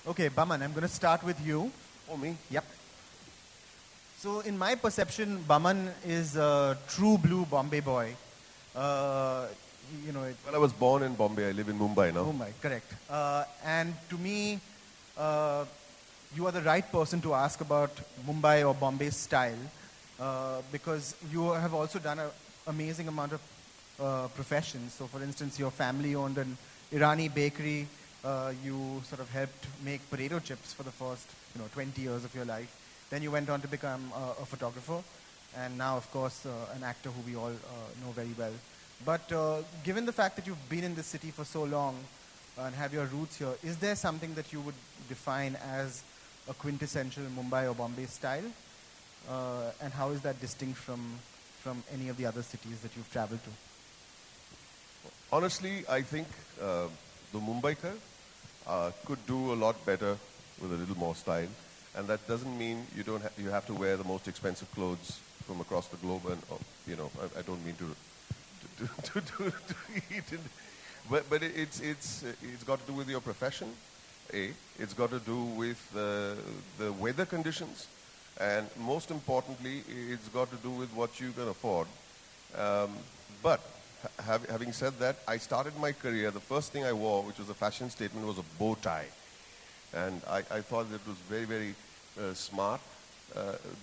Okay, Baman, I'm going to start with you. Oh, me? Yep. So, in my perception, Baman is a true blue Bombay boy. Uh, Well, I was born in Bombay. I live in Mumbai now. Mumbai, correct. And to me, uh, you are the right person to ask about Mumbai or Bombay style because you have also done an amazing amount of professions. So, for instance, your family owned an Irani bakery. You sort of helped make potato chips for the first, 20 years of your life. Then you went on to become a photographer, and now, of course, an actor who we all know very well. But given the fact that you've been in this city for so long and have your roots here, is there something that you would define as a quintessential Mumbai or Bombay style? And how is that distinct from any of the other cities that you've traveled to? Honestly, I think the Mumbaikar could do a lot better with a little more style. And that doesn't mean you have to wear the most expensive clothes from across the globe. And I don't mean to eat it. But it's got to do with your profession. It's got to do with the weather conditions, and most importantly, it's got to do with what you can afford. But having said that, I started my career. The first thing I wore, which was a fashion statement, was a bow tie, and I thought it was very, very smart.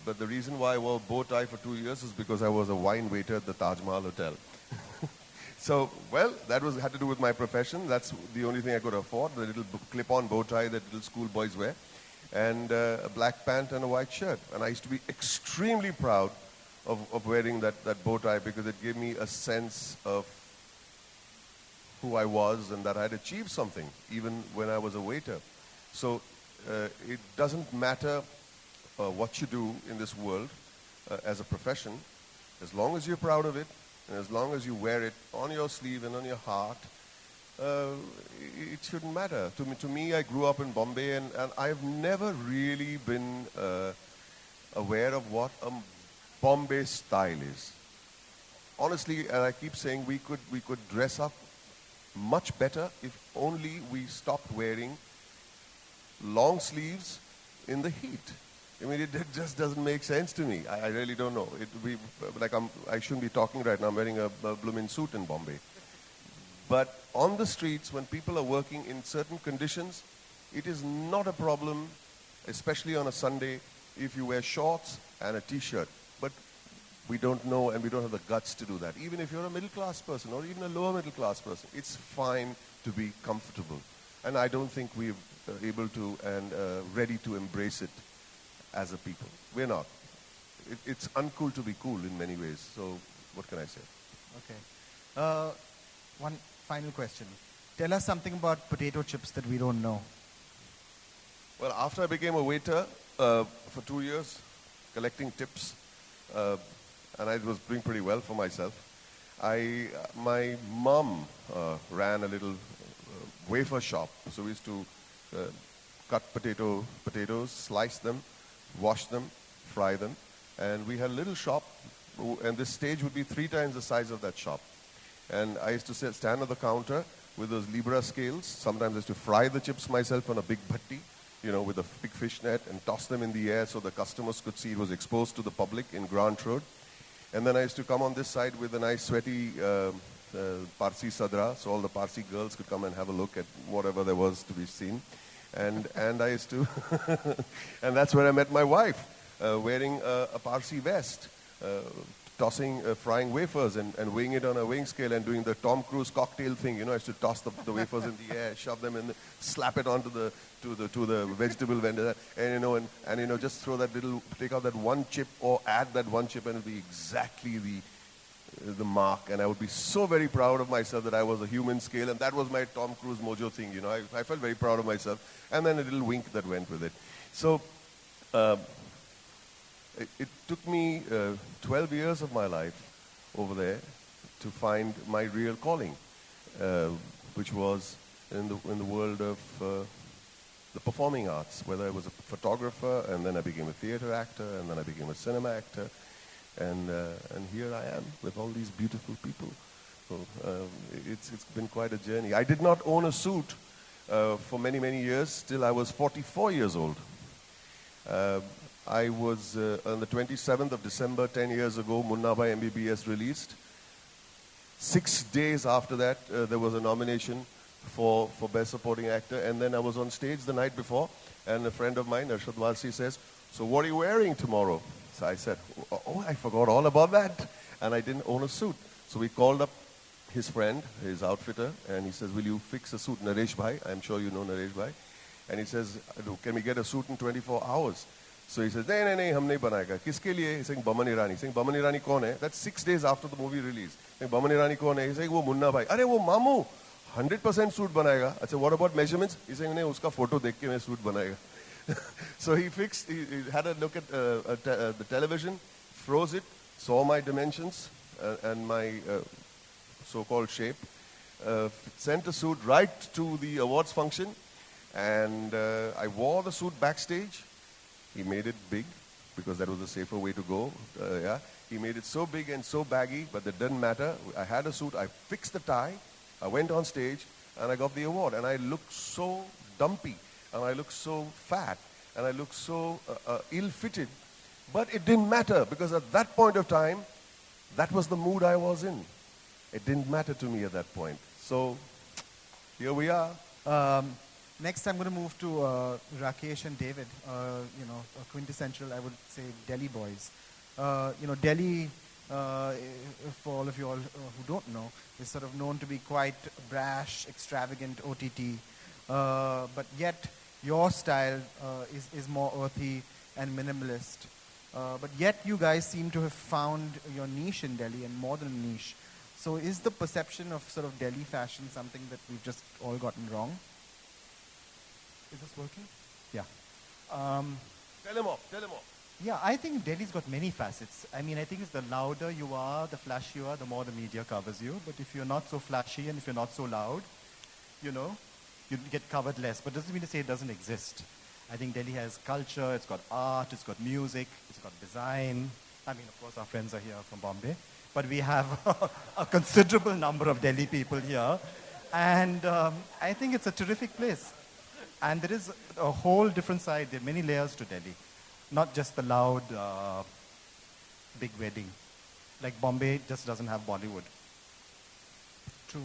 But the reason why I wore a bow tie for 2 years is because I was a wine waiter at the Taj Mahal Hotel. So, well, that had to do with my profession. That's the only thing I could afford, the little clip-on bow tie that little schoolboys wear, and a black pant and a white shirt. And I used to be extremely proud of wearing that bow tie because it gave me a sense of who I was and that I had achieved something, even when I was a waiter. So it doesn't matter what you do in this world as a profession, as long as you're proud of it, and as long as you wear it on your sleeve and on your heart, it shouldn't matter. To me, I grew up in Bombay, and I've never really been aware of what a Bombay style is. Honestly, and I keep saying we could dress up much better if only we stopped wearing long sleeves in the heat. I mean, it just doesn't make sense to me. I really don't know. I shouldn't be talking right now. I'm wearing a blooming suit in Bombay. But on the streets, when people are working in certain conditions, it is not a problem, especially on a Sunday, if you wear shorts and a T-shirt. But we don't know, and we don't have the guts to do that. Even if you're a middle-class person or even a lower middle-class person, it's fine to be comfortable. And I don't think we're able to and ready to embrace it as a people. We're not. It's uncool to be cool in many ways. So what can I say? Okay. One final question. Tell us something about potato chips that we don't know. Well, after I became a waiter for 2 years, collecting tips, and I was doing pretty well for myself, my mom ran a little wafer shop. So we used to cut potatoes, slice them, wash them, fry them, and we had a little shop, and this stage would be 3 times the size of that shop. And I used to stand at the counter with those Libra scales. Sometimes I used to fry the chips myself on a big bhatti, with a big fish net, and toss them in the air so the customers could see it was exposed to the public in Grant Road. And then I used to come on this side with a nice sweaty Parsi sadra, so all the Parsi girls could come and have a look at whatever there was to be seen. And I used to, and that's where I met my wife, wearing a Parsi vest, frying wafers and weighing it on a weighing scale and doing the Tom Cruise cocktail thing. I used to toss the wafers in the air, shove them in, slap it onto the vegetable vendor, and just throw take out that one chip or add that one chip, and it'll be exactly the mark. And I would be so very proud of myself that I was a human scale, and that was my Tom Cruise mojo thing. I felt very proud of myself, and then a little wink that went with it. So it took me 12 years of my life over there to find my real calling, which was in the world of the performing arts, whether I was a photographer, and then I became a theater actor, and then I became a cinema actor, and here I am with all these beautiful people. So it's been quite a journey. I did not own a suit for many, many years, till I was 44 years old. I was, on the 27th of December, 10 years ago, Munna Bhai MBBS released. 6 days after that, there was a nomination for Best Supporting Actor, and then I was on stage the night before, and a friend of mine, Arshad Walsi, says, "So what are you wearing tomorrow?" So I said, "Oh, I forgot all about that," and I didn't own a suit. So we called up his friend, his outfitter, and he says, "Will you fix a suit?" Naresh Bhai, I'm sure you know Naresh Bhai. And he says, "Can we get a suit in 24 hours?" So he says, "No, hum nahi banayega." Kiske liye? He's saying, "Boman Irani." He's saying, "Boman Irani kaun hai?" That's 6 days after the movie release. Saying, "Boman Irani kaun hai?" He's saying, "Wo Munna Bhai." "Arey, wo Mamu, 100% suit banayega." I said, "What about measurements?" He's saying, "No, uska photo dekh ke main suit banayega." So he had a look at the television, froze it, saw my dimensions and my so-called shape, sent a suit right to the awards function, and I wore the suit backstage. He made it big because that was a safer way to go. Yeah, he made it so big and so baggy, but that didn't matter. I had a suit. I fixed the tie. I went on stage and I got the award. And I looked so dumpy, and I looked so fat, and I looked so ill-fitted. But it didn't matter because at that point of time, that was the mood I was in. It didn't matter to me at that point. So here we are. Next, I'm going to move to Rakesh and David. Quintessential, I would say, Delhi boys. Delhi, for all of you all who don't know, is sort of known to be quite brash, extravagant, OTT. But yet, your style is more earthy and minimalist. But yet, you guys seem to have found your niche in Delhi, and more than a niche. So is the perception of sort of Delhi fashion something that we've just all gotten wrong? Is this working? Yeah. Tell him off. Yeah, I think Delhi's got many facets. I mean, I think it's the louder you are, the flashier you are, the more the media covers you. But if you're not so flashy and if you're not so loud, you get covered less. But doesn't mean to say it doesn't exist. I think Delhi has culture, it's got art, it's got music, it's got design. I mean, of course, our friends are here from Bombay. But we have a considerable number of Delhi people here. And I think it's a terrific place. And there is a whole different side. There are many layers to Delhi. Not just the loud, big wedding. Like Bombay just doesn't have Bollywood. True.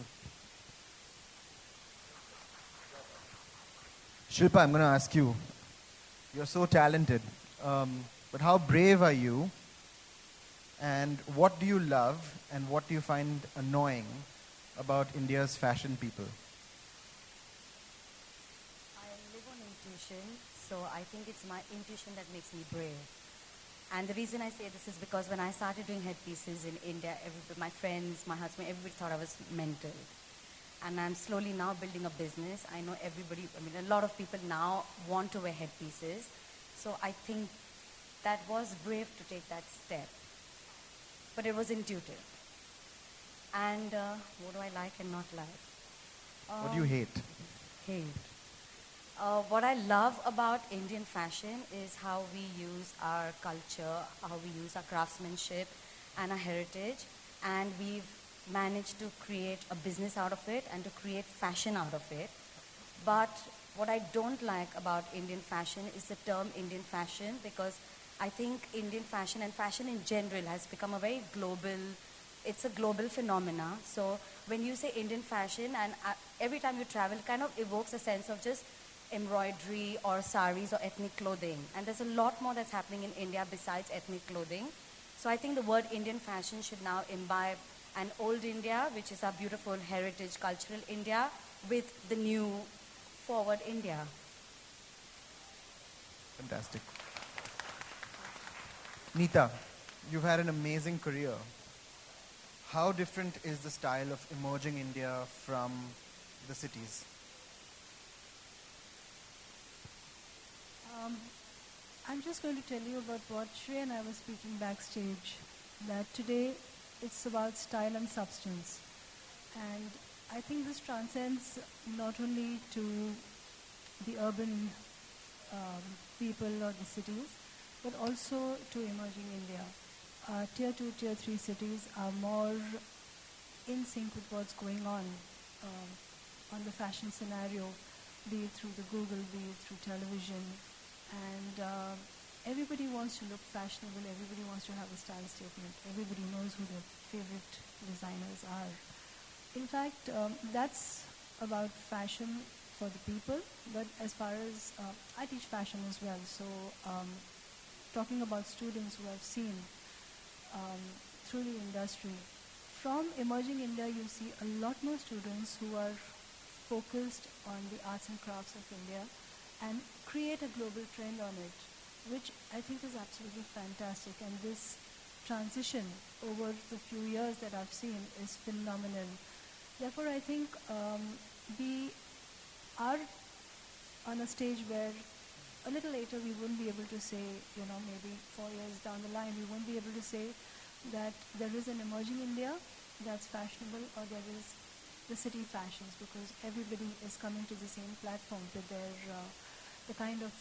Shilpa, I'm going to ask you. You're so talented. But how brave are you? And what do you love and what do you find annoying about India's fashion people? So I think it's my intuition that makes me brave. And the reason I say this is because when I started doing headpieces in India, my friends, my husband, everybody thought I was mental. And I'm slowly now building a business. I know a lot of people now want to wear headpieces. So I think that was brave to take that step. But it was intuitive. And what do I like and not like? What do you hate? Hate. What I love about Indian fashion is how we use our culture, how we use our craftsmanship and our heritage, and we've managed to create a business out of it and to create fashion out of it. But what I don't like about Indian fashion is the term Indian fashion, because I think Indian fashion and fashion in general has become a very global, it's a global phenomena. So when you say Indian fashion, and every time you travel, it kind of evokes a sense of just embroidery or saris or ethnic clothing. And there's a lot more that's happening in India besides ethnic clothing. So I think the word Indian fashion should now imbibe an old India, which is our beautiful heritage cultural India, with the new forward India. Fantastic. Neeta, you've had an amazing career. How different is the style of emerging India from the cities? I'm just going to tell you about what Shri and I were speaking backstage, that today it's about style and substance. And I think this transcends not only to the urban people or the cities, but also to emerging India. Tier 2, Tier 3 cities are more in sync with what's going on the fashion scenario. be it through the Google, be it through television. And everybody wants to look fashionable, everybody wants to have a style statement, everybody knows who their favorite designers are. In fact, that's about fashion for the people, but as far as I teach fashion as well, so talking about students who I've seen through the industry, from emerging India you see a lot more students who are focused on the arts and crafts of India and create a global trend on it, which I think is absolutely fantastic. And this transition over the few years that I've seen is phenomenal. Therefore, I think we are on a stage where a little later we won't be able to say, maybe 4 years down the line, we won't be able to say that there is an emerging India that's fashionable or there is the city fashions, because everybody is coming to the same platform with their the kind of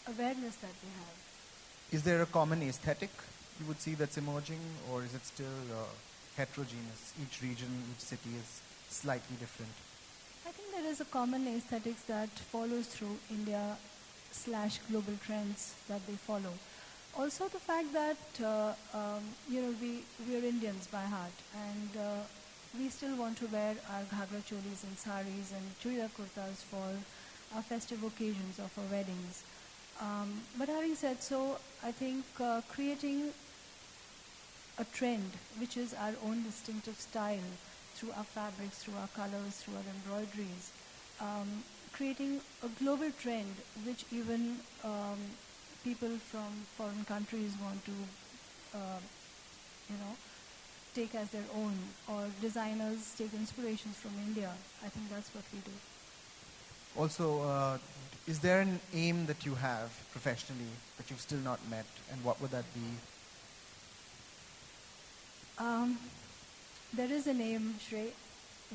awareness that they have. Is there a common aesthetic you would see that's emerging, or is it still heterogeneous? Each region, each city is slightly different. I think there is a common aesthetics that follows through India/global trends that they follow. Also the fact that we are Indians by heart, and we still want to wear our ghagra cholis and saris and churidar kurtas for our festive occasions or for weddings. But having said so, I think creating a trend which is our own distinctive style through our fabrics, through our colors, through our embroideries, creating a global trend which even people from foreign countries want to, take as their own, or designers take inspirations from India. I think that's what we do. Also, is there an aim that you have professionally that you've still not met, and what would that be? There is a name, Shrey,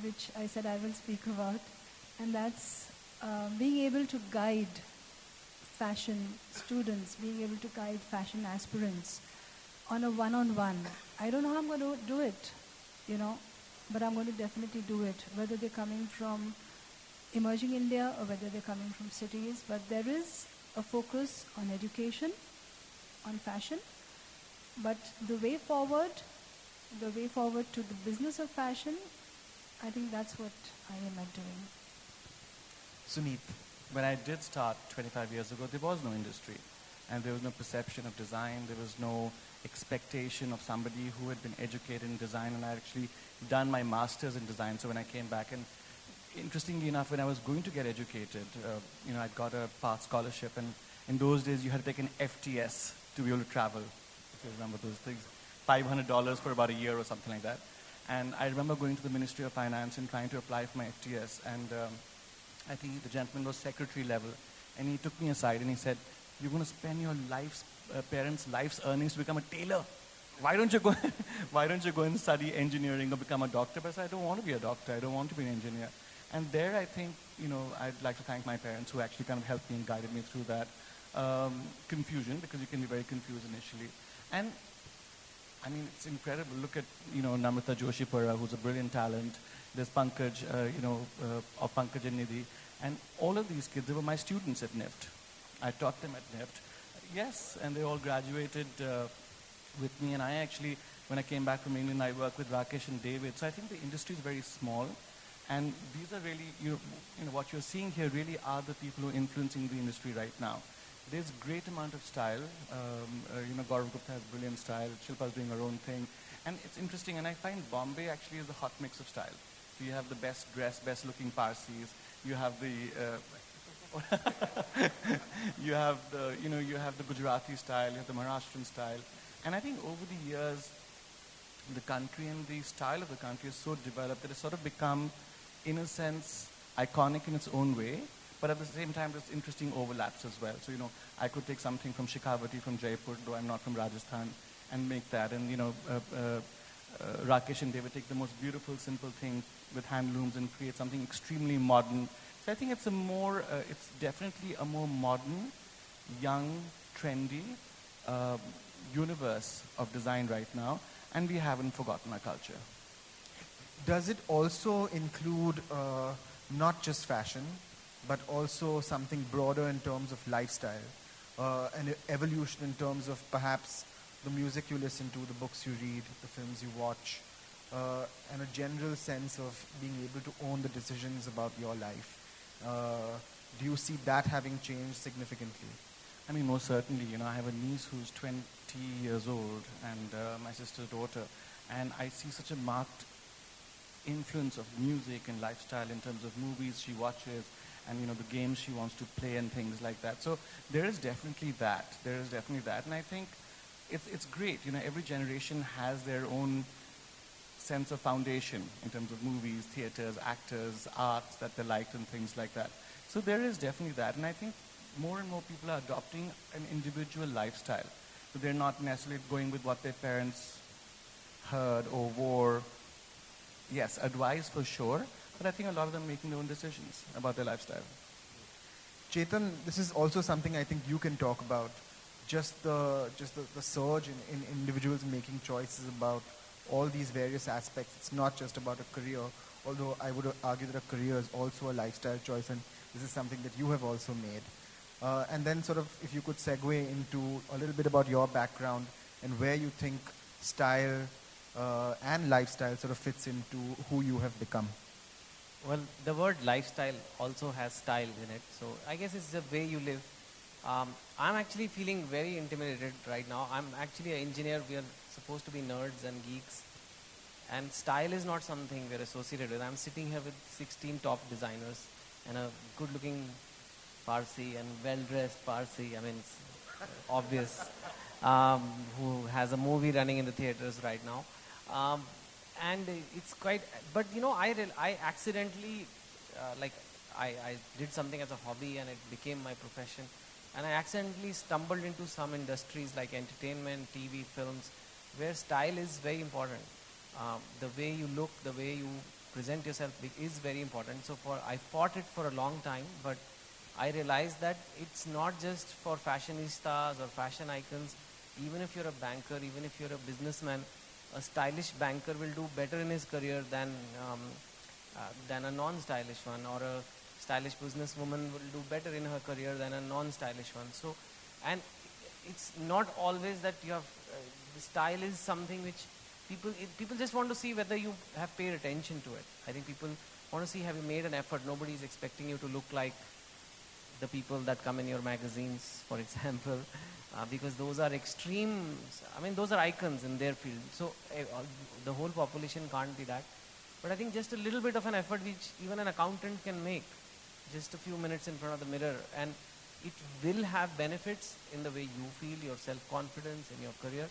which I said I will speak about, and that's being able to guide fashion students, being able to guide fashion aspirants on a one-on-one. I don't know how I'm going to do it, but I'm going to definitely do it, whether they're coming from emerging India or whether they're coming from cities. But there is a focus on education, on fashion, but the way forward to the business of fashion, I think that's what I am at doing. Suneet. When I did start 25 years ago, there was no industry, and there was no perception of design. There was no expectation of somebody who had been educated in design, and I had actually done my master's in design. So when I came back, and interestingly enough, when I was going to get educated, I got a PATH scholarship, and in those days you had to take an FTS to be able to travel. If you remember those things, $500 for about a year or something like that. And I remember going to the Ministry of Finance and trying to apply for my FTS, and I think the gentleman was secretary level, and he took me aside and he said, "You're going to spend your parents' life's earnings to become a tailor. Why don't you go and study engineering or become a doctor?" But I said, "I don't want to be a doctor. I don't want to be an engineer." And there, I think, I'd like to thank my parents who actually kind of helped me and guided me through that confusion, because you can be very confused initially. And I mean, it's incredible. Look at, Namrata Joshipura, who's a brilliant talent. There's Pankaj, of Pankaj and Nidhi. And all of these kids, they were my students at NIFT. I taught them at NIFT. Yes, and they all graduated with me. And I actually, when I came back from England, I worked with Rakesh and David. So I think the industry is very small. And these are really, what you're seeing here really are the people who are influencing the industry right now. There's a great amount of style. Gaurav Gupta has brilliant style. Shilpa's doing her own thing. And it's interesting, and I find Bombay actually is a hot mix of style. So you have the best dressed, best looking Parsis. You have the, you have the Gujarati style. You have the Maharashtrian style. And I think over the years, the country and the style of the country is so developed that it's sort of become, in a sense, iconic in its own way. But at the same time, there's interesting overlaps as well. So, I could take something from Shekhawati, from Jaipur, though I'm not from Rajasthan, and make that. And, Rakesh and David take the most beautiful, simple thing with handlooms and create something extremely modern. So I think it's it's definitely a more modern, young, trendy universe of design right now. And we haven't forgotten our culture. Does it also include not just fashion, but also something broader in terms of lifestyle, an evolution in terms of perhaps the music you listen to, the books you read, the films you watch, and a general sense of being able to own the decisions about your life. Do you see that having changed significantly? I mean, most certainly. I have a niece who's 20 years old and my sister's daughter, and I see such a marked influence of music and lifestyle in terms of movies she watches and, the games she wants to play and things like that. So there is definitely that. And I think it's great. Every generation has their own sense of foundation in terms of movies, theaters, actors, arts that they liked and things like that. So there is definitely that. And I think more and more people are adopting an individual lifestyle. So they're not necessarily going with what their parents heard or wore. Yes, advice for sure, but I think a lot of them are making their own decisions about their lifestyle. Chetan, this is also something I think you can talk about. Just the surge in individuals making choices about all these various aspects. It's not just about a career, although I would argue that a career is also a lifestyle choice, and this is something that you have also made. And then sort of, if you could segue into a little bit about your background and where you think style and lifestyle sort of fits into who you have become. Well, the word lifestyle also has style in it. So I guess it's the way you live. I'm actually feeling very intimidated right now. I'm actually an engineer. We are supposed to be nerds and geeks. And style is not something we're associated with. I'm sitting here with 16 top designers and a good-looking Parsi and well-dressed Parsi. I mean, it's obvious. Who has a movie running in the theaters right now. And it's quite, but I accidentally, I did something as a hobby and it became my profession. And I accidentally stumbled into some industries like entertainment, TV, films, where style is very important. The way you look, the way you present yourself is very important. So I fought it for a long time, but I realized that it's not just for fashionistas or fashion icons. Even if you're a banker, even if you're a businessman, a stylish banker will do better in his career than a non-stylish one, or a stylish businesswoman will do better in her career than a non-stylish one. So, and it's not always that you have, the style is something which people just want to see whether you have paid attention to it. I think people want to see, have you made an effort? Nobody is expecting you to look like the people that come in your magazines, for example, because those are extremes. I mean, those are icons in their field. So the whole population can't be that. But I think just a little bit of an effort which even an accountant can make, just a few minutes in front of the mirror, and it will have benefits in the way you feel, your self-confidence in your career.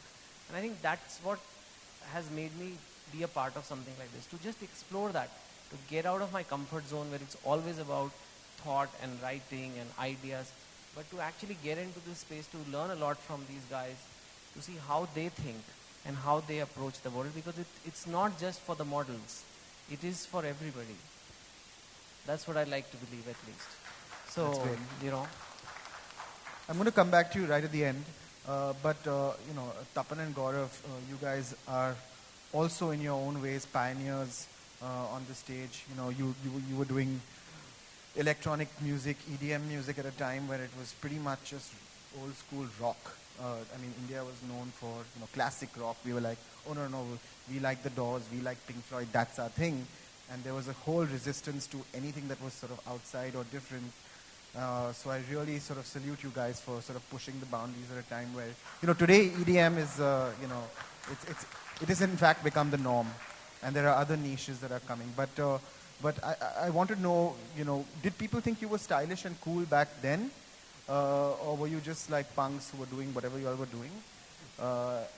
And I think that's what has made me be a part of something like this, to just explore that, to get out of my comfort zone where it's always about thought and writing and ideas, but to actually get into this space, to learn a lot from these guys, to see how they think and how they approach the world, because it's not just for the models, it is for everybody. That's what I like to believe, at least. So, That's great. you know. I'm going to come back to you right at the end, but Tapan and Gaurav, you guys are also in your own ways pioneers on the stage. You were doing electronic music, EDM music at a time where it was pretty much just old school rock. India was known for classic rock. We were like, oh no, we like the Doors, we like Pink Floyd, that's our thing. And there was a whole resistance to anything that was sort of outside or different. So I really sort of salute you guys for sort of pushing the boundaries at a time where, today EDM is, it has in fact become the norm, and there are other niches that are coming. But I want to know, did people think you were stylish and cool back then, or were you just like punks who were doing whatever you all were doing?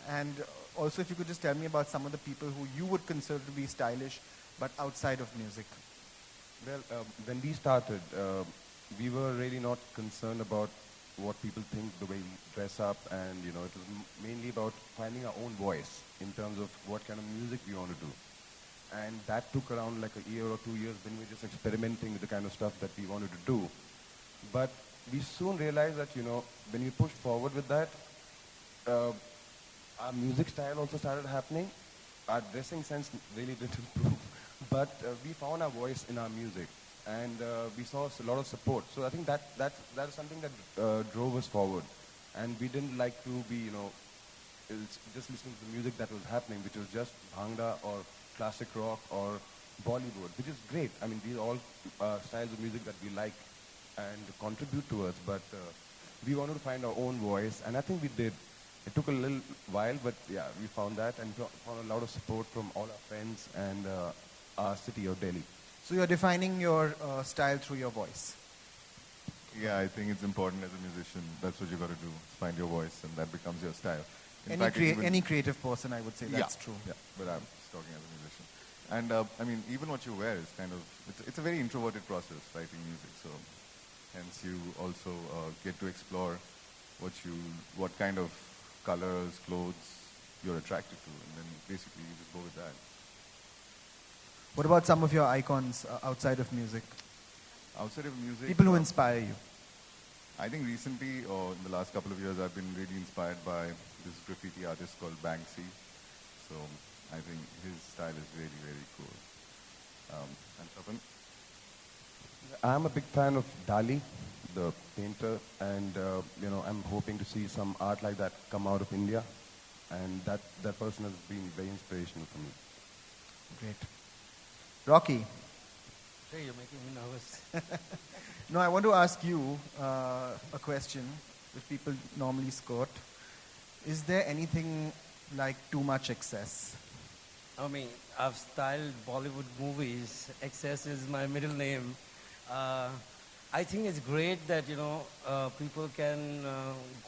And also, if you could just tell me about some of the people who you would consider to be stylish, but outside of music. Well, when we started, we were really not concerned about what people think, the way we dress up, and it was mainly about finding our own voice in terms of what kind of music we want to do. And that took around like a year or 2 years when we were just experimenting with the kind of stuff that we wanted to do. But we soon realized that, when we pushed forward with that, our music style also started happening. Our dressing sense really didn't improve. But we found our voice in our music. and we saw a lot of support. So I think that is something that drove us forward, and we didn't like to be, just listening to the music that was happening, which was just bhangra or classic rock or Bollywood, which is great. I mean, these are all styles of music that we like and contribute to us, but we wanted to find our own voice, and I think we did. It took a little while, but yeah, we found that, and found a lot of support from all our friends and our city of Delhi. So you're defining your style through your voice. Yeah, I think it's important as a musician. That's what you got to do. Find your voice, and that becomes your style. Any creative person, I would say, that's true. Yeah, but I'm just talking as a musician. And I mean, even what you wear is kind of, it's a very introverted process, writing music. So hence you also get to explore what kind of colors, clothes you're attracted to. And then basically you just go with that. What about some of your icons outside of music? Outside of music, People who inspire you. I think recently, or in the last couple of years, I've been really inspired by this graffiti artist called Banksy. So I think his style is really, really cool. And Chopra? I'm a big fan of Dali, the painter, and I'm hoping to see some art like that come out of India, and that person has been very inspirational for me. Great. Rocky. Hey, you're making me nervous. No, I want to ask you a question which people normally skirt. Is there anything like too much excess? I mean, I've styled Bollywood movies. Excess is my middle name. I think it's great that, people can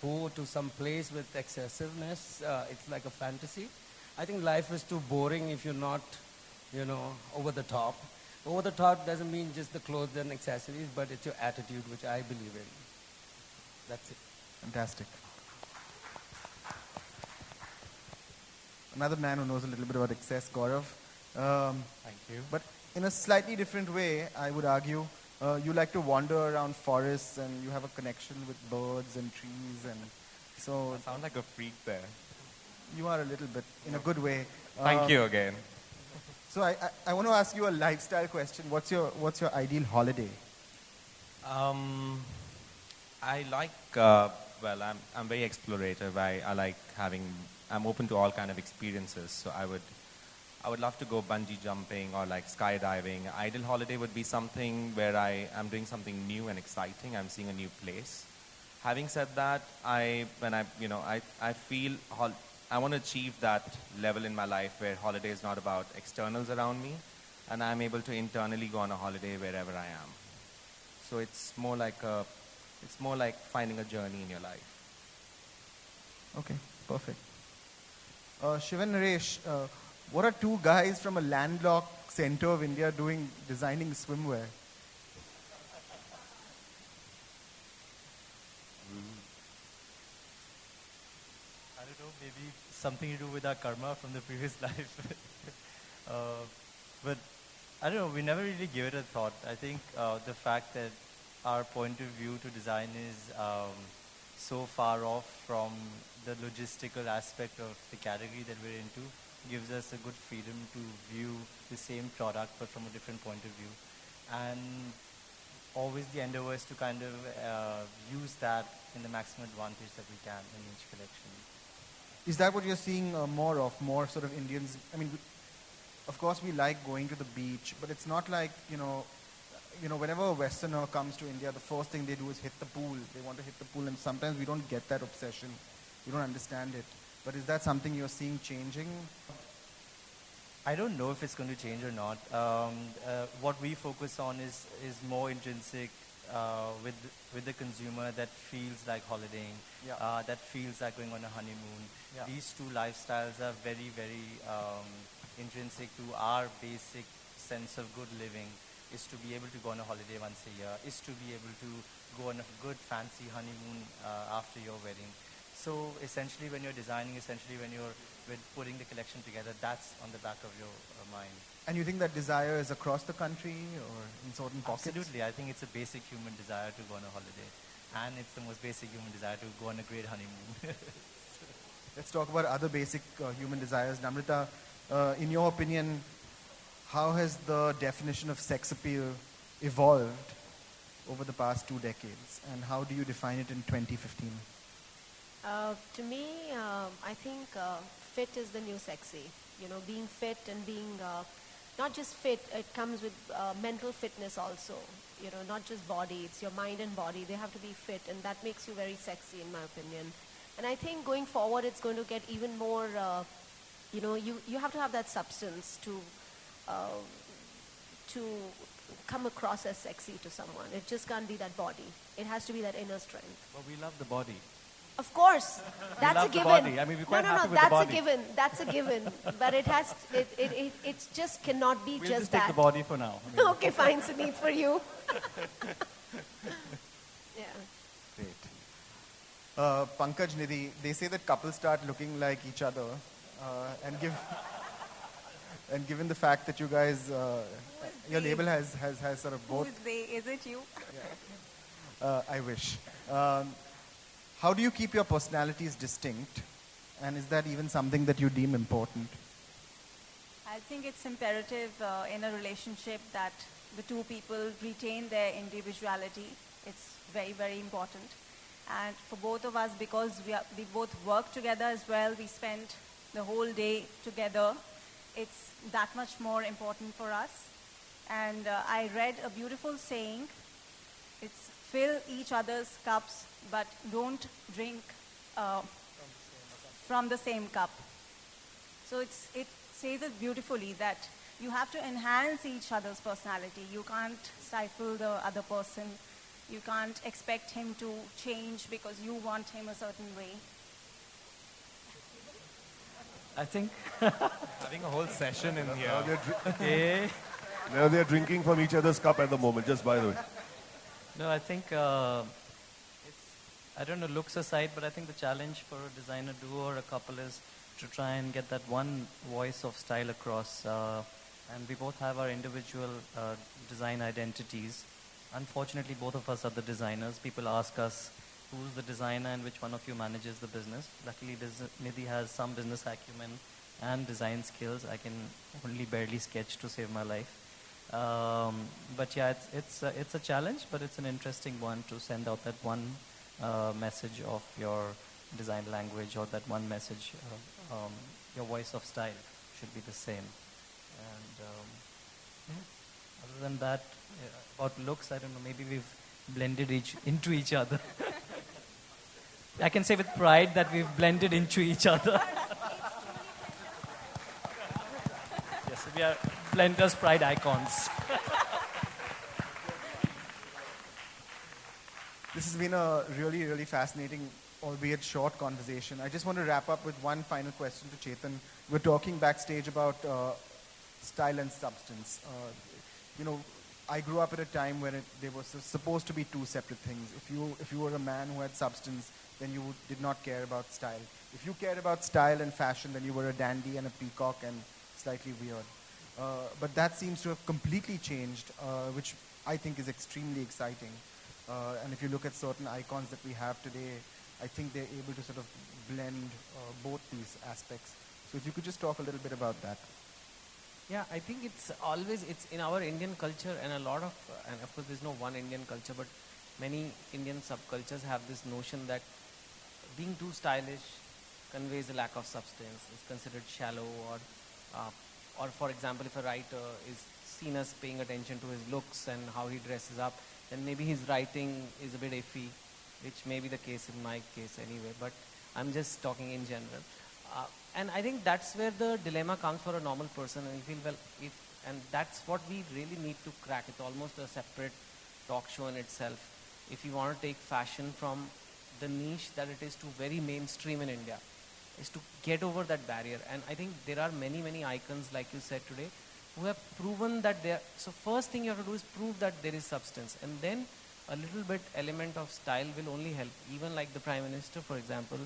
go to some place with excessiveness. It's like a fantasy. I think life is too boring if you're not, over the top. Over the top doesn't mean just the clothes and accessories, but it's your attitude, which I believe in. That's it. Fantastic. Another man who knows a little bit about excess, Gaurav. Thank you. But in a slightly different way, I would argue, you like to wander around forests and you have a connection with birds and trees, and so I sound like a freak there. you are a little bit, in a good way. Thank you again. So I want to ask you a lifestyle question. What's your ideal holiday? I like, I'm very explorative. I like I'm open to all kind of experiences. So I would love to go bungee jumping or like skydiving. Ideal holiday would be something where I am doing something new and exciting. I'm seeing a new place. Having said that, I feel I want to achieve that level in my life where holiday is not about externals around me, and I'm able to internally go on a holiday wherever I am. So it's more like finding a journey in your life. Okay, perfect. Shivan Naresh, what are two guys from a landlocked center of India designing swimwear? I don't know, maybe something to do with our karma from the previous life. But I don't know, we never really gave it a thought. I think the fact that our point of view to design is so far off from the logistical aspect of the category that we're into gives us a good freedom to view the same product but from a different point of view. And always the endeavor is to kind of use that in the maximum advantage that we can in each collection. Is that what you're seeing more of, more sort of Indians? I mean, of course we like going to the beach, but it's not like, whenever a Westerner comes to India, the first thing they do is hit the pool. They want to hit the pool, and sometimes we don't get that obsession. We don't understand it. But is that something you're seeing changing? I don't know if it's going to change or not. What we focus on is more intrinsic with the consumer that feels like holidaying, that feels like going on a honeymoon. Yeah. These two lifestyles are very, very intrinsic to our basic sense of good living, is to be able to go on a holiday once a year, is to be able to go on a good fancy honeymoon after your wedding. So essentially when you're designing, when you're putting the collection together, that's on the back of your mind. And you think that desire is across the country or in certain pockets? Absolutely. I think it's a basic human desire to go on a holiday. And it's the most basic human desire to go on a great honeymoon. Let's talk about other basic human desires. Namrita, in your opinion, how has the definition of sex appeal evolved over the past 2 decades, and how do you define it in 2015? To me, I think fit is the new sexy. You know, being fit and being not just fit, it comes with mental fitness also. You know, not just body, it's your mind and body. They have to be fit, and that makes you very sexy, in my opinion. And I think going forward, it's going to get even more, you know, you have to have that substance to come across as sexy to someone. It just can't be that body. It has to be that inner strength. But we love the body. Of course, that's a love the given. body. I mean, we're quite happy with the that's body. a given. That's a given. But it just cannot be We'll just just take that. the body for now. I mean, Okay, fine, Sunit, for you. Yeah. Great. Pankaj, Nidhi, they say that couples start looking like each other, and given the fact that you guys, your label has sort of both. Who's they? Is it you? I wish. How do you keep your personalities distinct, and is that even something that you deem important? I think it's imperative in a relationship that the two people retain their individuality. It's very, very important. And for both of us, because we both work together as well, we spend the whole day together, it's that much more important for us. And I read a beautiful saying, it's fill each other's cups, but don't drink from the same cup. So it says it beautifully that you have to enhance each other's personality. You can't stifle the other person. You can't expect him to change because you want him a certain way. I think Having a whole session in here. okay. Now they're drinking from each other's cup at the moment, just by the way. No, I think I don't know, looks aside, but I think the challenge for a designer duo or a couple is to try and get that one voice of style across. And we both have our individual design identities. Unfortunately, both of us are the designers. People ask us, who's the designer and which one of you manages the business? Luckily, Nidhi has some business acumen and design skills. I can only barely sketch to save my life. But yeah, it's a challenge, but it's an interesting one to send out that one message of your design language, or that one message, your voice of style should be the same. And other than that, about looks, I don't know, maybe we've blended into each other. I can say with pride that we've blended into each other. Yes, we are Blenders Pride icons. This has been a really, really fascinating, albeit short conversation. I just want to wrap up with one final question to Chetan. We're talking backstage about style and substance. I grew up at a time when they were supposed to be two separate things. If you were a man who had substance, then you did not care about style. If you cared about style and fashion, then you were a dandy and a peacock and slightly weird. But that seems to have completely changed, which I think is extremely exciting. And if you look at certain icons that we have today, I think they're able to sort of blend both these aspects. So if you could just talk a little bit about that. Yeah, I think it's in our Indian culture, and and of course there's no one Indian culture, but many Indian subcultures have this notion that being too stylish conveys a lack of substance, is considered shallow, or for example, if a writer is seen as paying attention to his looks and how he dresses up, then maybe his writing is a bit iffy, which may be the case in my case anyway, but I'm just talking in general. And I think that's where the dilemma comes for a normal person, and you feel, and that's what we really need to crack. It's almost a separate talk show in itself. If you want to take fashion from the niche that it is to very mainstream in India, is to get over that barrier. And I think there are many, many icons, like you said today, who have proven that so first thing you have to do is prove that there is substance, and then a little bit element of style will only help. Even like the Prime Minister, for example,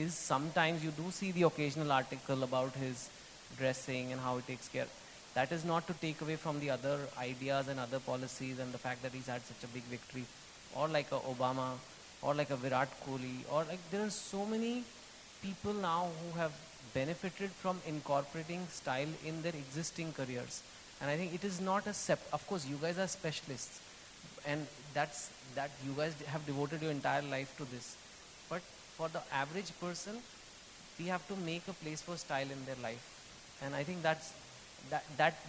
sometimes you do see the occasional article about his dressing and how he takes care. That is not to take away from the other ideas and other policies and the fact that he's had such a big victory, or like a Obama, or like a Virat Kohli, or like there are so many people now who have benefited from incorporating style in their existing careers. And I think it is not a of course you guys are specialists, and that you guys have devoted your entire life to this. But for the average person, we have to make a place for style in their life. And I think that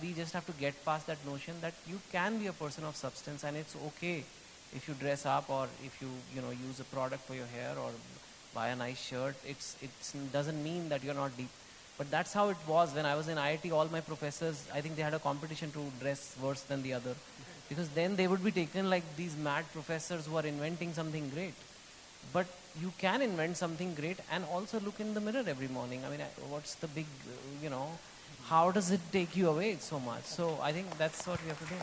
we just have to get past that notion that you can be a person of substance, and it's okay if you dress up, or if you use a product for your hair, or buy a nice shirt. It doesn't mean that you're not deep. But that's how it was when I was in IIT. All my professors, I think they had a competition to dress worse than the other, because then they would be taken like these mad professors who are inventing something great. But you can invent something great and also look in the mirror every morning. I mean, what's the big, how does it take you away so much? So I think that's what we have to do.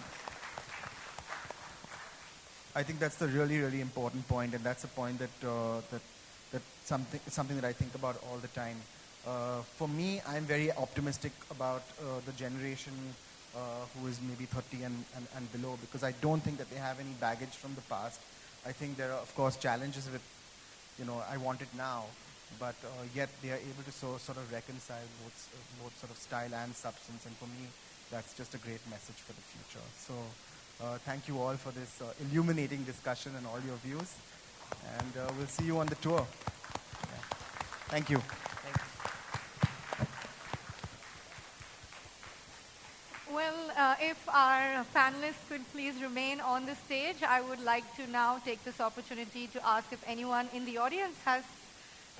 I think that's the really, really important point, and that's a point that something that I think about all the time. For me, I'm very optimistic about the generation who is maybe 30 and below, because I don't think that they have any baggage from the past. I think there are, of course, challenges with, I want it now, but yet they are able to sort of reconcile both sort of style and substance, and for me, that's just a great message for the future. So thank you all for this illuminating discussion and all your views, and we'll see you on the tour. Yeah. Thank you. Well, if our panelists could please remain on the stage, I would like to now take this opportunity to ask if anyone in the audience has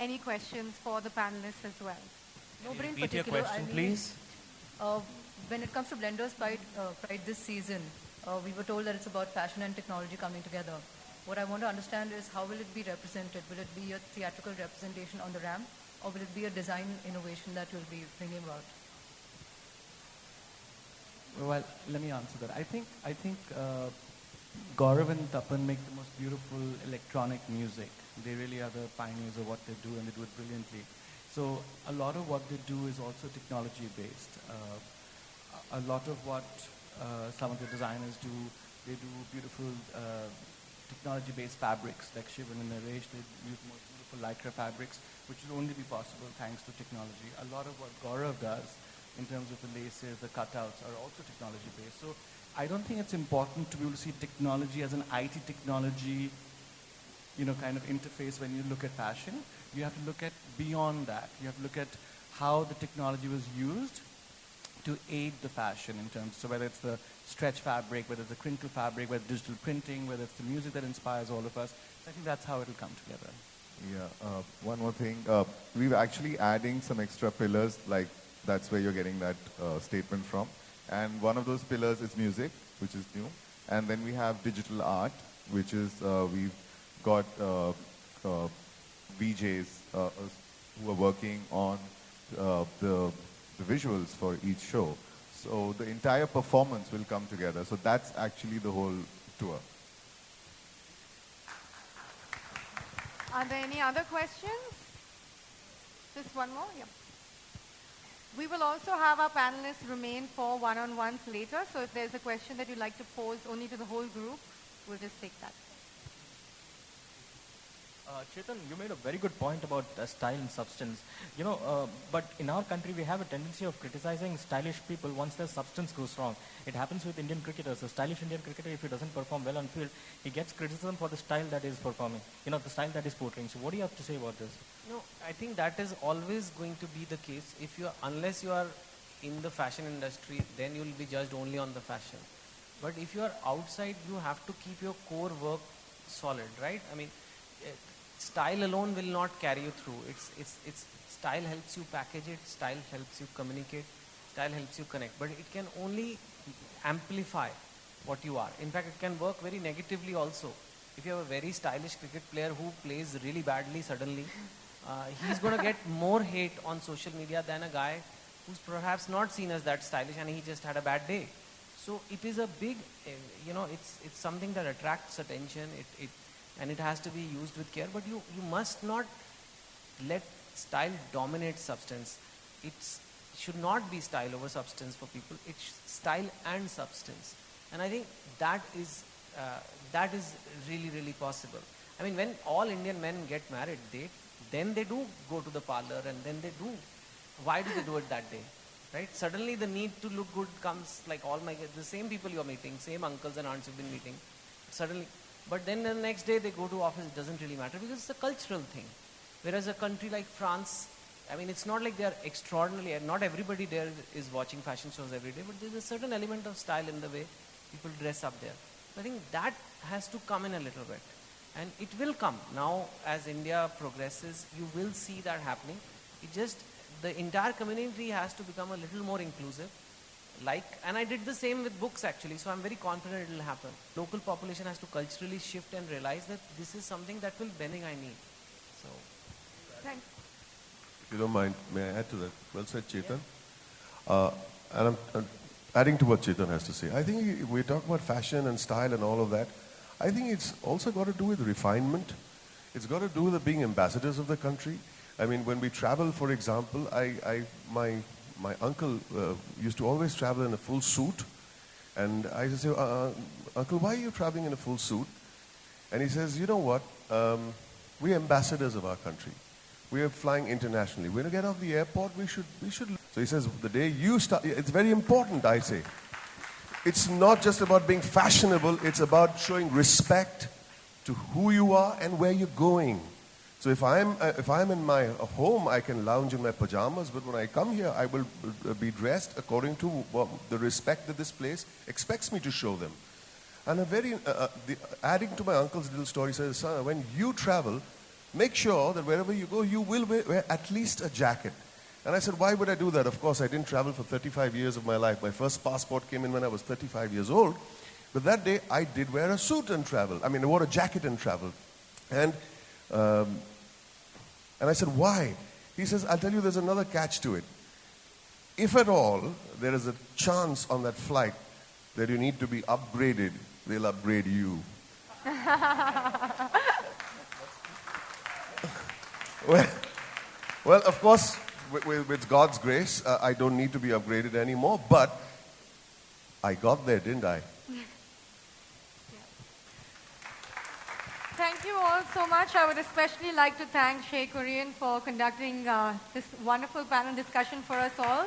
any questions for the panelists as well. Nobody in Repeat your particular, question, I mean, please. When it comes to Blenders Pride this season, we were told that it's about fashion and technology coming together. What I want to understand is, how will it be represented? Will it be a theatrical representation on the ramp, or will it be a design innovation that you'll be bringing about? Well, let me answer that. I think Gaurav and Tapan make the most beautiful electronic music. They really are the pioneers of what they do, and they do it brilliantly. So a lot of what they do is also technology based. A lot of what some of the designers do, they do beautiful technology based fabrics, like Shivan and Naresh. They use most beautiful lycra fabrics, which will only be possible thanks to technology. A lot of what Gaurav does in terms of the laces, the cutouts, are also technology based. So I don't think it's important to be able to see technology as an IT technology, kind of interface when you look at fashion. You have to look at beyond that. You have to look at how the technology was used to aid the fashion in terms, so whether it's the stretch fabric, whether it's the crinkle fabric, whether it's digital printing, whether it's the music that inspires all of us. I think that's how it'll come together. Yeah, one more thing. We're actually adding some extra pillars, like that's where you're getting that statement from. And one of those pillars is music, which is new. And then we have digital art, which is we've got VJs who are working on the visuals for each show. So the entire performance will come together. So that's actually the whole tour. Are there any other questions? Just one more? Yeah. We will also have our panelists remain for one-on-ones later. So if there's a question that you'd like to pose only to the whole group, we'll just take that. Chetan, you made a very good point about style and substance. But in our country, we have a tendency of criticizing stylish people once their substance goes wrong. It happens with Indian cricketers. A stylish Indian cricketer, if he doesn't perform well on field, he gets criticism for the style that is performing, the style that is portraying. So what do you have to say about this? No, I think that is always going to be the case. Unless you are in the fashion industry, then you'll be judged only on the fashion. But if you are outside, you have to keep your core work solid, right? I mean, style alone will not carry you through. It's style helps you package it, style helps you communicate, style helps you connect. But it can only amplify what you are. In fact, it can work very negatively also. If you have a very stylish cricket player who plays really badly suddenly, he's going to get more hate on social media than a guy who's perhaps not seen as that stylish and he just had a bad day. So it is a big, it's something that attracts attention. And it has to be used with care, but you must not let style dominate substance. It should not be style over substance for people. It's style and substance. And I think that is really, really possible. I mean, when all Indian men get married, then they do go to the parlor, and then they do. Why do they do it that day? right? Suddenly the need to look good comes, like the same people you're meeting, same uncles and aunts you've been meeting, suddenly. But then the next day they go to office, it doesn't really matter because it's a cultural thing. Whereas a country like France, I mean, it's not like they are extraordinarily, not everybody there is watching fashion shows every day, but there's a certain element of style in the way people dress up there. I think that has to come in a little bit. And it will come. Now, as India progresses, you will see that happening. The entire community has to become a little more inclusive. And I did the same with books actually, so I'm very confident it will happen. Local population has to culturally shift and realize that this is something that will benefit I need. So, Thanks. If you don't mind, may I add to that? Well said, Chetan. And I'm adding to what Chetan has to say. I think we talk about fashion and style and all of that. I think it's also got to do with refinement. It's got to do with being ambassadors of the country. I mean, when we travel, for example, my uncle used to always travel in a full suit. And I used to say, Uncle, why are you traveling in a full suit? And he says, you know what? We're ambassadors of our country. We are flying internationally. When we get off the airport, we should. So he says, the day you start, it's very important, I say. It's not just about being fashionable, it's about showing respect to who you are and where you're going. So if I'm in my home, I can lounge in my pajamas, but when I come here, I will be dressed according to the respect that this place expects me to show them. And adding to my uncle's little story, he says, son, when you travel, make sure that wherever you go, you will wear at least a jacket. And I said, why would I do that? Of course, I didn't travel for 35 years of my life. My first passport came in when I was 35 years old. But that day, I did wear a suit and travel. I mean, I wore a jacket and traveled. And I said, why? He says, I'll tell you, there's another catch to it. If at all there is a chance on that flight that you need to be upgraded, they'll upgrade you. Well, of course, with God's grace, I don't need to be upgraded anymore, but I got there, didn't I? Thank you all so much. I would especially like to thank Shea Korean for conducting this wonderful panel discussion for us all.